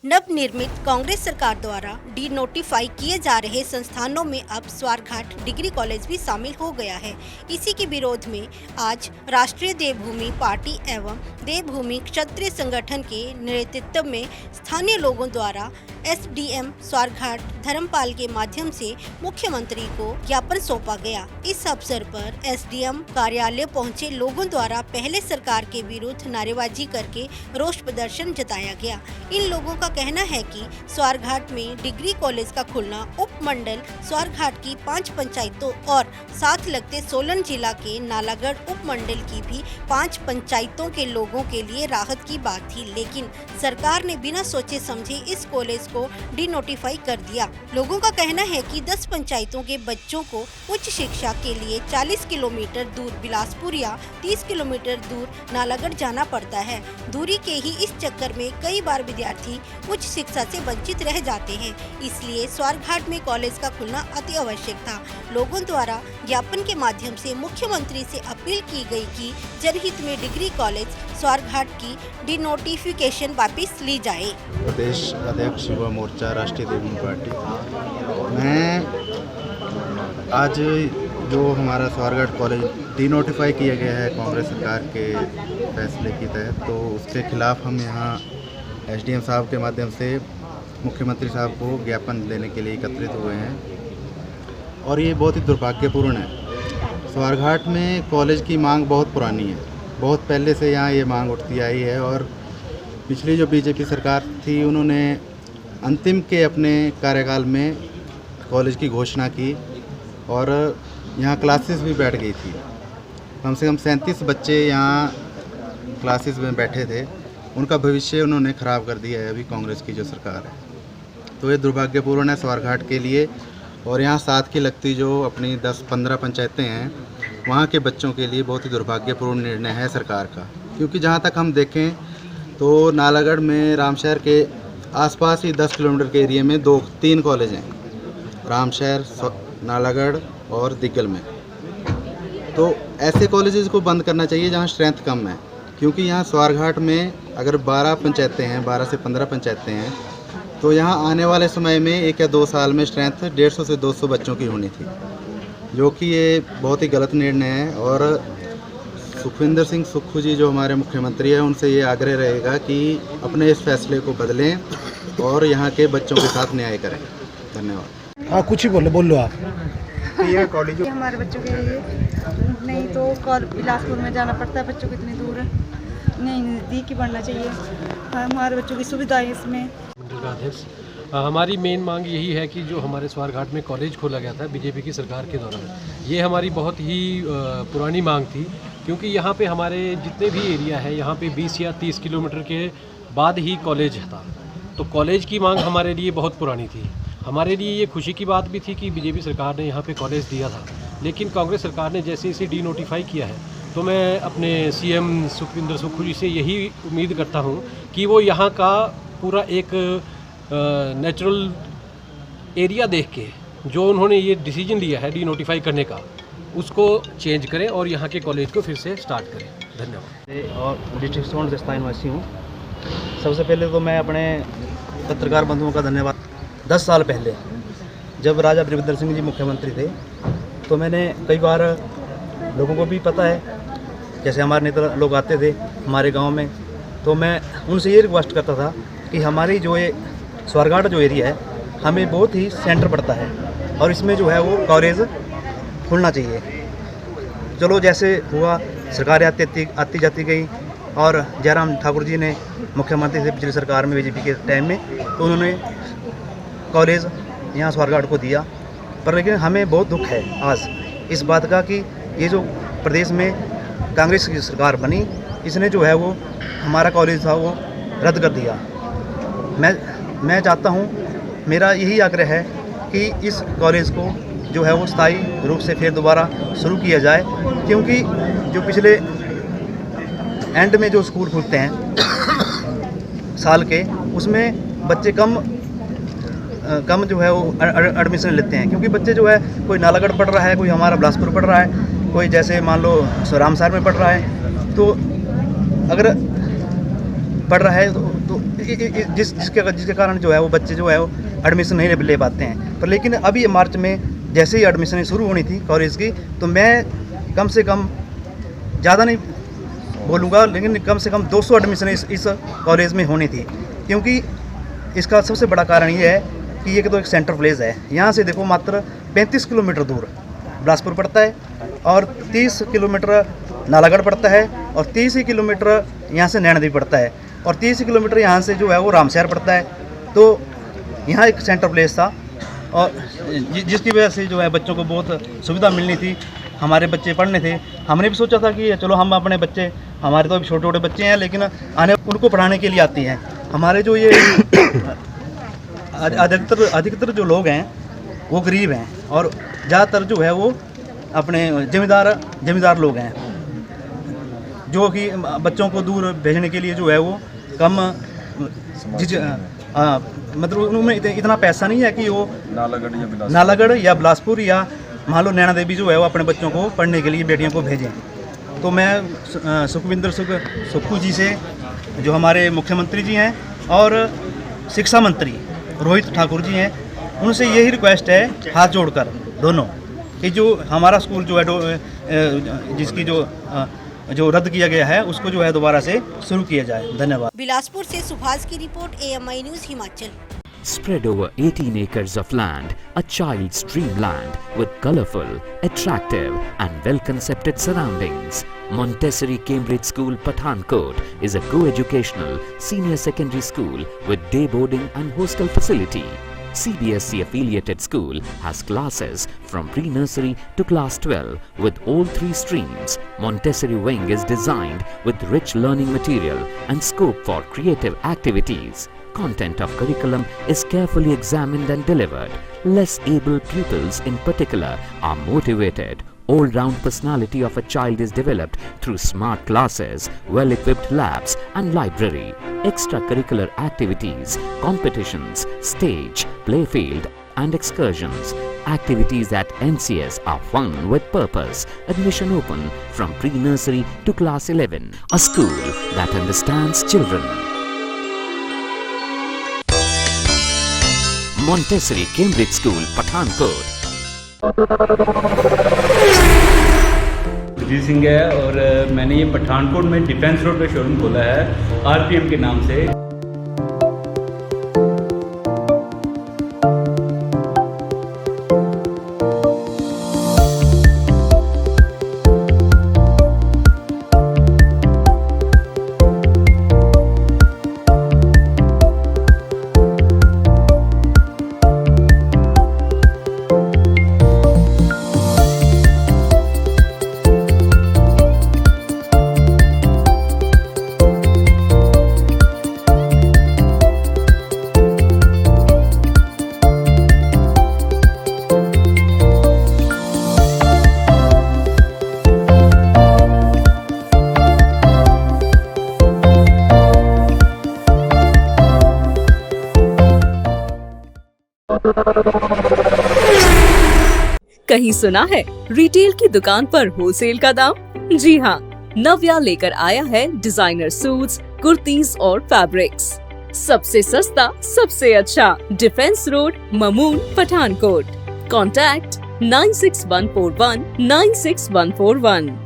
नवनिर्मित कांग्रेस सरकार द्वारा डी नोटिफाई किए जा रहे संस्थानों में अब स्वारघाट डिग्री कॉलेज भी शामिल हो गया है। इसी के विरोध में आज राष्ट्रीय देवभूमि पार्टी एवं देवभूमि क्षत्रिय संगठन के नेतृत्व में स्थानीय लोगों द्वारा एसडीएम स्वारघाट धर्मपाल के माध्यम से मुख्यमंत्री को ज्ञापन सौंपा गया। इस अवसर पर एसडीएम कार्यालय पहुंचे लोगों द्वारा पहले सरकार के विरुद्ध नारेबाजी करके रोष प्रदर्शन जताया गया। इन लोगों का कहना है कि स्वारघाट में डिग्री कॉलेज का खुलना उपमंडल स्वारघाट की 5 पंचायतों और साथ लगते सोलन जिला के नालागढ़ उपमंडल की भी 5 पंचायतों के लोगों के लिए राहत की बात थी, लेकिन सरकार ने बिना सोचे समझे इस कॉलेज को डिनोटिफाई कर दिया। लोगों का कहना है कि 10 पंचायतों के बच्चों को उच्च शिक्षा के लिए 40 किलोमीटर दूर बिलासपुर या 30 किलोमीटर दूर नालागढ़ जाना पड़ता है। दूरी के ही इस चक्कर में कई बार विद्यार्थी उच्च शिक्षा से वंचित रह जाते हैं, इसलिए स्वारघाट में कॉलेज का खुलना अति आवश्यक था। लोगों द्वारा ज्ञापन के माध्यम से मुख्यमंत्री से अपील की गई कि जनहित में डिग्री कॉलेज स्वारघाट की डिनोटिफिकेशन वापस ली जाए। प्रदेश अध्यक्ष युवा मोर्चा राष्ट्रीय देवभूमि पार्टी। मैं आज जो हमारा स्वारघाट कॉलेज डिनोटिफाई किया गया है कांग्रेस सरकार के फैसले के तहत, तो उसके खिलाफ हम यहाँ एसडीएम साहब के माध्यम से मुख्यमंत्री साहब को ज्ञापन देने के लिए एकत्रित हुए हैं और ये बहुत ही दुर्भाग्यपूर्ण है। स्वारघाट में कॉलेज की मांग बहुत पुरानी है, बहुत पहले से यहाँ ये मांग उठती आई है और पिछली जो बीजेपी सरकार थी उन्होंने अंतिम के अपने कार्यकाल में कॉलेज की घोषणा की और यहाँ क्लासेस भी बैठ गई थी। कम से कम 37 बच्चे यहाँ क्लासेस में बैठे थे, उनका भविष्य उन्होंने ख़राब कर दिया है अभी कांग्रेस की जो सरकार है। तो ये दुर्भाग्यपूर्ण है स्वारघाट के लिए और यहाँ साथ की लगती जो अपनी 10-15 पंचायतें हैं वहाँ के बच्चों के लिए बहुत ही दुर्भाग्यपूर्ण निर्णय है सरकार का। क्योंकि जहाँ तक हम देखें तो नालागढ़ में रामशहर के आसपास ही 10 किलोमीटर के एरिया में 2-3 कॉलेज हैं, रामशहर, नालागढ़ और दिग्गल में। तो ऐसे कॉलेजेस को बंद करना चाहिए जहाँ स्ट्रेंथ कम है, क्योंकि यहाँ स्वारघाट में अगर 12 पंचायतें हैं, 12 से 15 पंचायतें हैं, तो यहाँ आने वाले समय में 1 या 2 साल में स्ट्रेंथ 150 से 200 बच्चों की होनी थी, जो कि ये बहुत ही गलत निर्णय है। और सुखविंदर सिंह सुक्खू जी जो हमारे मुख्यमंत्री हैं, उनसे ये आग्रह रहेगा कि अपने इस फैसले को बदलें और यहाँ के बच्चों के साथ न्याय करें। धन्यवाद। हाँ, कुछ ही बोलो आप। ये कॉलेज हमारे बच्चों के लिए नहीं तो बिलासपुर में जाना पड़ता है, बच्चों को इतनी दूर नहीं, नज़दीक ही बढ़ना चाहिए। हमारे बच्चों की सुविधा है इसमें। मंडल का अध्यक्ष, हमारी मेन मांग यही है कि जो हमारे स्वारघाट में कॉलेज खोला गया था बीजेपी की सरकार के दौरान, ये हमारी बहुत ही पुरानी मांग थी, क्योंकि यहाँ पे हमारे जितने भी एरिया है यहाँ पे 20 या 30 किलोमीटर के बाद ही कॉलेज था। तो कॉलेज की मांग हमारे लिए बहुत पुरानी थी। हमारे लिए ये खुशी की बात भी थी कि बीजेपी सरकार ने यहाँ पे कॉलेज दिया था, लेकिन कांग्रेस सरकार ने जैसे इसे डिनोटिफाई किया है, तो मैं अपने सीएम सुखविंदर सुक्खू जी से यही उम्मीद करता हूँ कि वो यहाँ का पूरा एक नेचुरल एरिया देख के जो उन्होंने ये डिसीजन लिया है डिनोटिफाई करने का, उसको चेंज करें और यहाँ के कॉलेज को फिर से स्टार्ट करें। धन्यवाद। और डिस्ट्रिक्ट सोन दस्ता निवासी हूँ। सबसे पहले तो मैं अपने पत्रकार बंधुओं का धन्यवाद। 10 साल पहले जब राजा वीरभद्र सिंह जी मुख्यमंत्री थे, तो मैंने कई बार, लोगों को भी पता है, जैसे हमारे नेता लोग आते थे हमारे गांव में, तो मैं उनसे ये रिक्वेस्ट करता था कि हमारी जो ये स्वारघाट जो एरिया है हमें बहुत ही सेंटर पड़ता है और इसमें जो है वो कॉलेज खुलना चाहिए। चलो जैसे हुआ, सरकार आती जाती गई और जयराम ठाकुर जी ने मुख्यमंत्री से पिछली सरकार में बीजेपी के टाइम में, तो उन्होंने कॉलेज यहाँ स्वारघाट को दिया। पर लेकिन हमें बहुत दुख है आज इस बात का कि ये जो प्रदेश में कांग्रेस की सरकार बनी, इसने जो है वो हमारा कॉलेज था वो रद्द कर दिया। मैं चाहता हूँ, मेरा यही आग्रह है कि इस कॉलेज को जो है वो स्थायी रूप से फिर दोबारा शुरू किया जाए, क्योंकि जो पिछले एंड में जो स्कूल खुलते हैं साल के, उसमें बच्चे कम जो है वो एडमिशन लेते हैं, क्योंकि बच्चे जो है कोई नालागढ़ पढ़ रहा है, कोई हमारा बिलासपुर पढ़ रहा है, कोई जैसे मान लो रामसार में पढ़ रहा है। तो अगर पढ़ रहा है तो जिसके कारण जो है वो बच्चे जो है वो एडमिशन नहीं ले पाते हैं। पर लेकिन अभी मार्च में जैसे ही एडमिशन शुरू होनी थी कॉलेज की, तो मैं कम से कम ज़्यादा नहीं बोलूँगा, लेकिन कम से कम 200 एडमिशन इस कॉलेज में होनी थी। क्योंकि इसका सबसे बड़ा कारण ये है कि ये तो एक सेंटर प्लेस है। यहाँ से देखो मात्र 35 किलोमीटर दूर बिलासपुर पड़ता है और 30 किलोमीटर नालागढ़ पड़ता है और 30 किलोमीटर यहाँ से नैनादेवी पड़ता है और 30 किलोमीटर यहाँ से जो है वो रामशहर पड़ता है। तो यहाँ एक सेंटर प्लेस था और जिसकी वजह से जो है बच्चों को बहुत सुविधा मिलनी थी। हमारे बच्चे पढ़ने थे, हमने भी सोचा था कि चलो हम अपने बच्चे, हमारे तो अभी छोटे छोटे बच्चे हैं लेकिन आने उनको पढ़ाने के लिए आती हैं। हमारे जो ये अधिकतर जो लोग हैं वो गरीब हैं और ज़्यादातर जो है वो अपने जमींदार लोग हैं, जो कि बच्चों को दूर भेजने के लिए जो है वो कम मतलब उनमें इतना पैसा नहीं है कि वो नालागढ़ या बिलासपुर या मान लो नैनादेवी जो है वो अपने बच्चों को पढ़ने के लिए बेटियों को भेजें। तो मैं सुखविंदर सुक्खू जी से, जो हमारे मुख्यमंत्री जी हैं और शिक्षा मंत्री रोहित ठाकुर जी हैं, उनसे यही रिक्वेस्ट है हाथ जोड़कर दोनों कि जो हमारा स्कूल जो है जिसकी जो रद्द किया गया है उसको जो है दोबारा से शुरू किया जाए। धन्यवाद। बिलासपुर से सुभाष की report, AMI news Himachal. Spread over 18 acres of land, a child's dreamland with colorful, attractive and well-concepted surroundings. Montessori Cambridge School Pathankot is a co-educational senior secondary school with day boarding and hostel facility. CBSE affiliated school has classes from pre-nursery to class 12 with all 3 streams. Montessori wing is designed with rich learning material and scope for creative activities. Content of curriculum is carefully examined and delivered. Less able pupils in particular are motivated. All-round personality of a child is developed through smart classes, well-equipped labs and library. Extracurricular activities, competitions, stage, playfield and excursions. Activities at NCS are fun with purpose. Admission open from pre-nursery to class 11. A school that understands children. Montessori Cambridge School, Pathankot. Surjit Singh है और मैंने ये पठानकोट में defence road पे showroom खोला है RPM के नाम से। कहीं सुना है रिटेल की दुकान पर होलसेल का दाम? जी हाँ, नव्या लेकर आया है डिजाइनर सूट्स, कुर्तीज और फैब्रिक्स। सबसे सस्ता, सबसे अच्छा, defence road, Mamun, Pathankot. Contact 96141 96141।